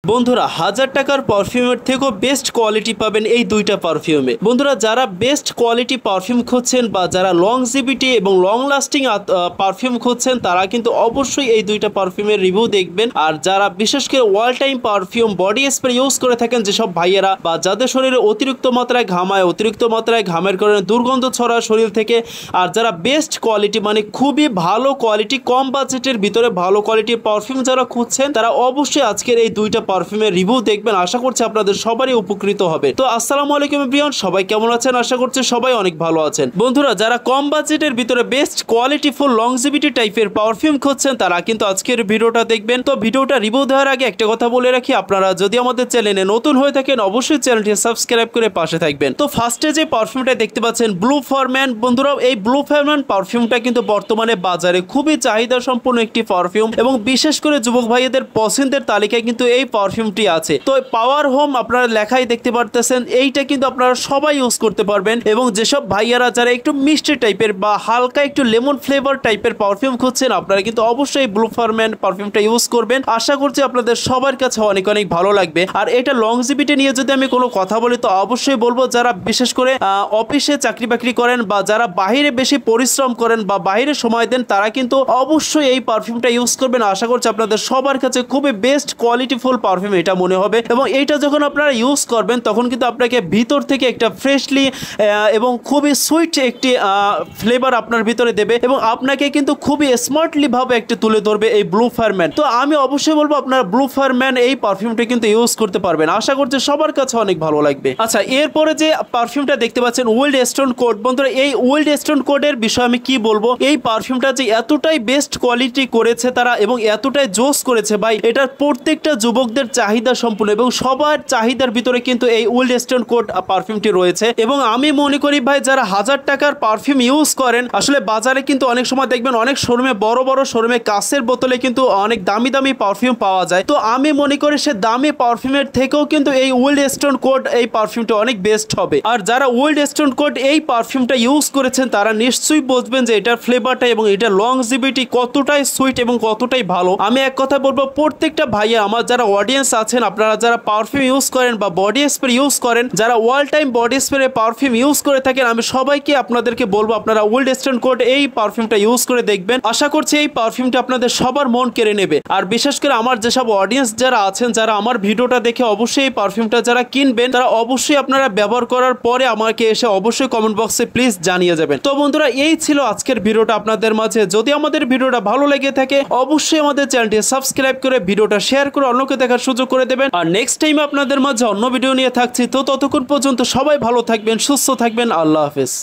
বন্ধুরা 1000 টাকার পারফিউমের থেকেও বেস্ট কোয়ালিটি পাবেন এই দুইটা পারফিউমে। বন্ধুরা যারা বেস্ট কোয়ালিটি পারফিউম খুঁজছেন বা যারা লংজিভিটি এবং লং লাস্টিং পারফিউম খুঁজছেন তারা কিন্তু অবশ্যই এই দুইটা পারফিউমের রিভিউ দেখবেন। আর যারা বিশেষ করে all time perfume body spray use করে থাকেন যেসব ভাইয়েরা বা যাদের শরীরে অতিরিক্ত মাত্রায় ঘামায়, অতিরিক্ত মাত্রায় ঘামের কারণে দুর্গন্ধ ছড়ায় শরীর থেকে, আর যারা বেস্ট কোয়ালিটি মানে খুবই ভালো কোয়ালিটি কম বাজেটের ভিতরে ভালো কোয়ালিটির পারফিউম যারা খুঁজছেন তারা অবশ্যই আজকের এই দুইটা পারফিউমের রিভিউ দেখবেন। আশা করছি আপনাদের সবারই উপকৃত হবে। তো আসসালামু আলাইকুম এভরিওয়ান, সবাই কেমন আছেন? আশা করছি সবাই অনেক ভালো আছেন। বন্ধুরা যারা কম বাজেটের ভিতরে বেস্ট কোয়ালিটি ফুল লংজিভিটি টাইপের পারফিউম খুঁজছেন তারা কিন্তু আজকের ভিডিওটা দেখবেন। তো ভিডিওটা রিভিউ দেওয়ার আগে একটা কথা বলে রাখি, আপনারা যদি আমাদের চ্যানেলে নতুন হয়ে থাকেন অবশ্যই চ্যানেলটি সাবস্ক্রাইব করে পাশে থাকবেন। তো ফার্স্টে যে পারফিউমটা দেখতে পাচ্ছেন ব্লু ফরম্যান। বন্ধুরা এই ব্লু ফরম্যান পারফিউমটা কিন্তু বর্তমানে বাজারে খুবই চাহিদা সম্পন্ন একটি পারফিউম এবং বিশেষ করে যুবক ভাইদের পছন্দের তালিকায় কিন্তু এই পারফিউমটি আছে। তো পাওয়ার হোম আপনারা লেখাই দেখতে পারতেছেন, এইটা কিন্তু আপনারা সবাই ইউজ করতে পারবেন। এবং যেসব ভাইয়ারা যারা একটু মিষ্টি টাইপের বা হালকা একটু লেমন ফ্লেভার টাইপের পারফিউম খুঁজছেন আপনারা কিন্তু অবশ্যই ব্লু ফরম্যান পারফিউমটা ইউজ করবেন। আশা করছি আপনাদের সবার কাছে অনেক অনেক ভালো লাগবে। আর এটা লংজিভিটি নিয়ে যদি আমি কোনো কথা বলি তো অবশ্যই বলবো যারা বিশেষ করে অফিসে চাকরি বাকরি করেন বা যারা বাহিরে বেশি পরিশ্রম করেন বা বাহিরে সময় দেন তারা কিন্তু অবশ্যই এই পারফিউমটা ইউজ করবেন। আশা করছি আপনাদের সবার কাছে খুবই বেস্ট কোয়ালিটিফুল পারফিউম এটা মনে হবে। এবং এইটা যখন আপনারা ইউজ করবেন তখন কিন্তু আপনাকে ভিতর থেকে একটা ফ্রেশলি এবং খুবই সুইট একটি ফ্লেভার আপনার ভিতরে দেবে এবং আপনাকে কিন্তু খুবই স্মার্টলি ভাবে একটি তুলে ধরবে এই ব্লু ফরম্যান। তো আমি অবশ্যই বলবো আপনারা ব্লু ফরম্যান এই পারফিউমটা কিন্তু ইউজ করতে পারবেন। আশা করছি সবার কাছে অনেক ভালো লাগবে। আচ্ছা, এরপরে যে পারফিউমটা দেখতে পাচ্ছেন ওল্ড স্টোন কোড। বন্ধুরা এই ওল্ড স্টোন কোডের বিষয়ে আমি কি বলবো, এই পারফিউমটা যে এতটাই বেস্ট কোয়ালিটি করেছে তারা এবং এতটাই জোস করেছে ভাই, এটার প্রত্যেকটা যুবকদের চাহিদা সম্পূর্ণ এবং সবার চাহিদার ভিতরে কিন্তু এই ওল্ড স্টোন কোড পারফিউমটি রয়েছে। এবং আমি মনে করি ভাই যারা 1000 টাকার পারফিউম ইউজ করেন, আসলে বাজারে কিন্তু অনেক সময় দেখবেন অনেক শোরুমে বড় বড় শোরুমে কাঁচের বোতলে কিন্তু অনেক দামি দামি পারফিউম পাওয়া যায়। তো আমি মনে করি সে দামি পারফিউমের থেকেও কিন্তু এই ওল্ড স্টোন কোড এই পারফিউমটা অনেক বেস্ট হবে। আর যারা ওল্ড স্টোন কোড এই পারফিউমটা ইউজ করেছেন তারা নিশ্চয়ই বুঝবেন যে এটার ফ্লেভারটা এবং এটার লংজিভিটি কতটাই সুইট এবং কতটাই ভালো। আমি এক কথা বলবো প্রত্যেকটা ভাইয়া আমার যারা অডিয়েন্স আছেন, আপনারা যারা পারফিউম ইউজ করেন বা বডি স্প্রে ইউজ করেন, যারা all time body spray perfume use করে থাকেন, আমি সবাইকে আপনাদেরকে বলবো আপনারা ওল্ড স্টোন কোড এই পারফিউমটা ইউজ করে দেখবেন। আশা করছি এই পারফিউমটা আপনাদের সবার মন কেড়ে নেবে। আর বিশেষ করে আমার যেসব অডিয়েন্স যারা আছেন, যারা আমার ভিডিওটা দেখে অবশ্যই এই পারফিউমটা যারা কিনবেন তারা অবশ্যই আপনারা ব্যবহার করার পরে আমাকে এসে অবশ্যই কমেন্ট বক্সে প্লিজ জানিয়ে যাবেন। তো বন্ধুরা এই ছিল আজকের ভিডিওটা আপনাদের মাঝে। যদি আমাদের ভিডিওটা ভালো লেগে থাকে অবশ্যই আমাদের চ্যানেলটি সাবস্ক্রাইব করে ভিডিওটা শেয়ার করে অন্যকে দেখার সুযোগ করে দেবেন। আর নেক্সট টাইম আপনাদের মাঝে অন্য ভিডিও নিয়ে থাকছি। তো ততক্ষণ পর্যন্ত সবাই ভালো থাকবেন, সুস্থ থাকবেন। আল্লাহ হাফেজ।